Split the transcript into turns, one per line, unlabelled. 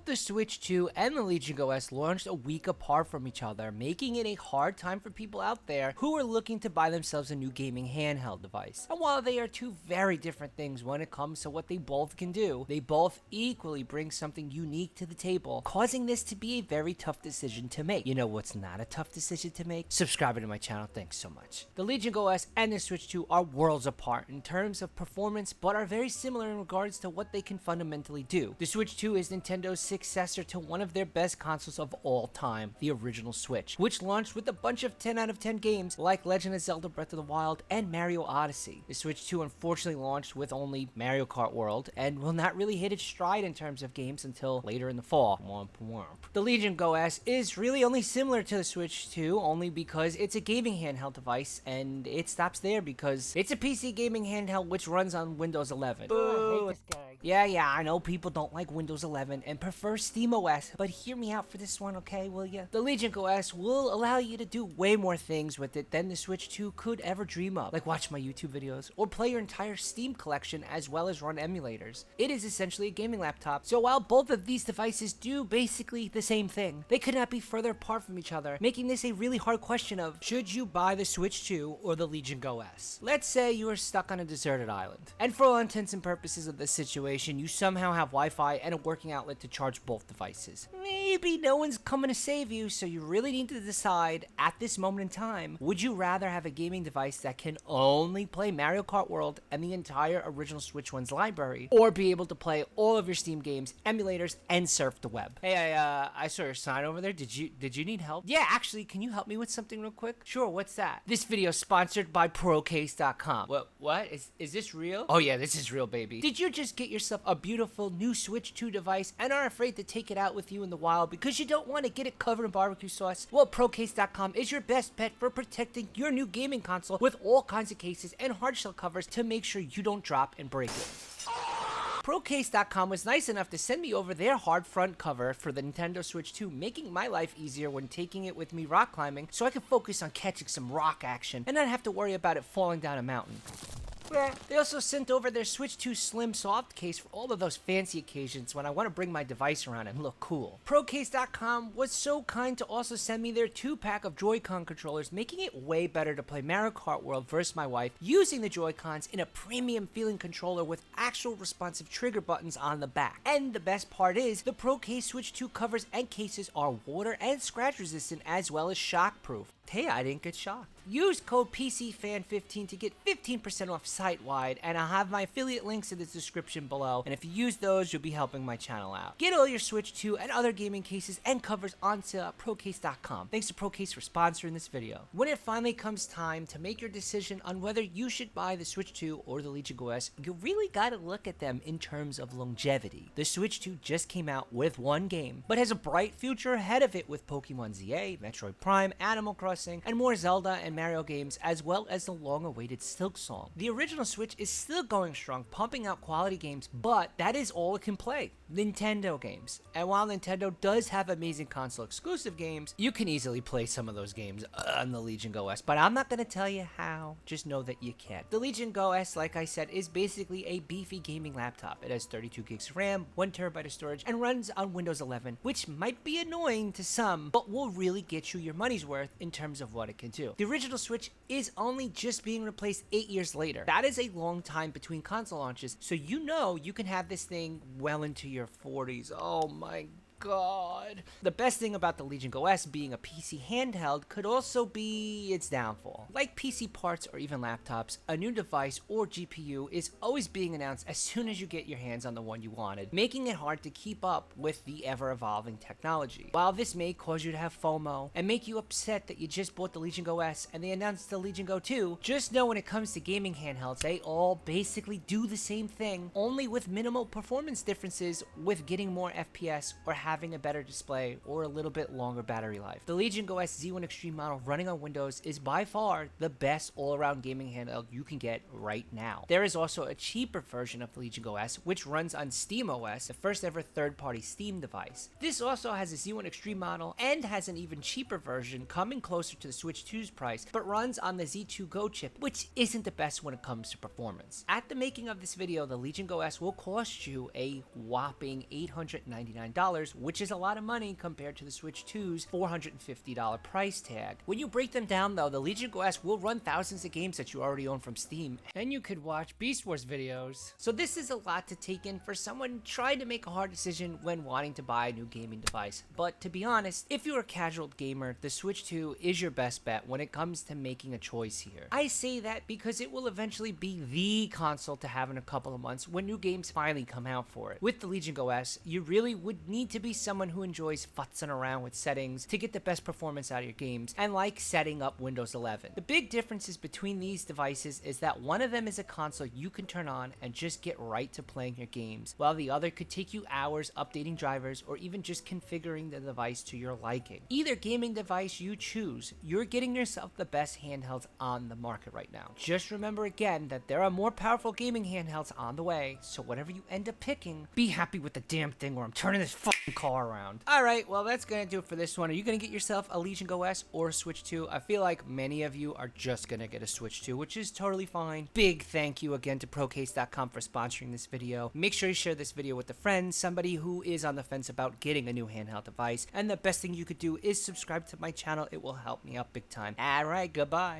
the Switch 2 and the Legion OS launched a week apart from each other, making it a hard time for people out there who are looking to buy themselves a new gaming handheld device. And while they are two very different things when it comes to what they both can do, they both equally bring something unique to the table, causing this to be a very tough decision to make. You know what's not a tough decision to make? Subscribing to my channel, thanks so much. The Legion OS and the Switch 2 are worlds apart in terms of performance, but are very similar in regards to what they can fundamentally do. The Switch 2 is Nintendo's successor to one of their best consoles of all time, the original Switch, which launched with a bunch of 10 out of 10 games like Legend of Zelda Breath of the Wild and Mario Odyssey. The Switch 2 unfortunately launched with only Mario Kart World and will not really hit its stride in terms of games until later in the fall. Womp womp. The Legion OS is really only similar to the Switch 2 only because it's a gaming handheld device, and it stops there because it's a PC gaming handheld which runs on Windows 11.
Oh, I hate this guy.
Yeah, I know people don't like Windows 11 and prefer SteamOS, but hear me out for this one, okay, will ya? The Legion OS will allow you to do way more things with it than the Switch 2 could ever dream of, like watch my YouTube videos, or play your entire Steam collection as well as run emulators. It is essentially a gaming laptop, so while both of these devices do basically the same thing, they could not be further apart from each other, making this a really hard question of, should you buy the Switch 2 or the Legion OS? Let's say you are stuck on a deserted island, and for all intents and purposes of this situation, you somehow have Wi-Fi and a working outlet to charge both devices. Maybe no one's coming to save you, so you really need to decide at this moment in time, would you rather have a gaming device that can only play Mario Kart World and the entire original Switch 1's library, or be able to play all of your Steam games, emulators, and surf the web? Hey, I saw your sign over there. Did you need help? Yeah, actually, can you help me with something real quick? Sure, what's that? This video is sponsored by Procase.com. What? Is this real? Oh yeah, this is real, baby. Did you just get yourself a beautiful new Switch 2 device and are afraid to take it out with you in the wild because you don't want to get it covered in barbecue sauce? Well, Procase.com is your best bet for protecting your new gaming console with all kinds of cases and hardshell covers to make sure you don't drop and break it. Procase.com was nice enough to send me over their hard front cover for the Nintendo Switch 2, making my life easier when taking it with me rock climbing so I could focus on catching some rock action and not have to worry about it falling down a mountain. They also sent over their Switch 2 Slim Soft case for all of those fancy occasions when I want to bring my device around and look cool. Procase.com was so kind to also send me their 2-pack of Joy-Con controllers, making it way better to play Mario Kart World versus my wife using the Joy-Cons in a premium feeling controller with actual responsive trigger buttons on the back. And the best part is, the Procase Switch 2 covers and cases are water and scratch resistant as well as shock proof. Hey, I didn't get shocked. Use code PCFAN15 to get 15% off site-wide, and I'll have my affiliate links in the description below, and if you use those, you'll be helping my channel out. Get all your Switch 2 and other gaming cases and covers on sale at Procase.com. Thanks to Procase for sponsoring this video. When it finally comes time to make your decision on whether you should buy the Switch 2 or the Legion OS, you really gotta look at them in terms of longevity. The Switch 2 just came out with one game, but has a bright future ahead of it with Pokemon ZA, Metroid Prime, Animal Crossing, and more Zelda and Mario games, as well as the long-awaited Silksong. The original Switch is still going strong, pumping out quality games, but that is all it can play. Nintendo games. And while Nintendo does have amazing console exclusive games, you can easily play some of those games on the Legion OS, but I'm not going to tell you how, just know that you can. The Legion OS, like I said, is basically a beefy gaming laptop. It has 32 gigs of RAM, 1 terabyte of storage, and runs on Windows 11, which might be annoying to some, but will really get you your money's worth in terms of what it can do. The original Switch is only just being replaced 8 years later. That is a long time between console launches, so you know you can have this thing well into your 40s. Oh my God. The best thing about the Legion OS being a PC handheld could also be its downfall. Like PC parts or even laptops, a new device or GPU is always being announced as soon as you get your hands on the one you wanted, making it hard to keep up with the ever-evolving technology. While this may cause you to have FOMO and make you upset that you just bought the Legion OS and they announced the Legion Go 2, just know when it comes to gaming handhelds, they all basically do the same thing, only with minimal performance differences with getting more FPS or having a better display or a little bit longer battery life. The Legion OS Z1 Extreme model running on Windows is by far the best all-around gaming handheld you can get right now. There is also a cheaper version of the Legion OS which runs on SteamOS, the first ever third-party Steam device. This also has a Z1 Extreme model and has an even cheaper version coming closer to the Switch 2's price, but runs on the Z2 Go chip, which isn't the best when it comes to performance. At the making of this video, the Legion OS will cost you a whopping $899, which is a lot of money compared to the Switch 2's $450 price tag. When you break them down though, the Legion OS will run thousands of games that you already own from Steam, and you could watch Beast Wars videos. So this is a lot to take in for someone trying to make a hard decision when wanting to buy a new gaming device. But to be honest, if you're a casual gamer, the Switch 2 is your best bet when it comes to making a choice here. I say that because it will eventually be the console to have in a couple of months when new games finally come out for it. With the Legion OS, you really would need to be someone who enjoys futzing around with settings to get the best performance out of your games, and like setting up Windows 11. The big differences between these devices is that one of them is a console you can turn on and just get right to playing your games, while the other could take you hours updating drivers or even just configuring the device to your liking. Either gaming device you choose, you're getting yourself the best handhelds on the market right now. Just remember again that there are more powerful gaming handhelds on the way, so whatever you end up picking, be happy with the damn thing or I'm turning this fucking car around. Alright, well that's gonna do it for this one. Are you gonna get yourself a Legion OS or a Switch 2? I feel like many of you are just gonna get a Switch 2, which is totally fine. Big thank you again to Procase.com for sponsoring this video. Make sure you share this video with a friend, somebody who is on the fence about getting a new handheld device, and the best thing you could do is subscribe to my channel. It will help me out big time. Alright, goodbye.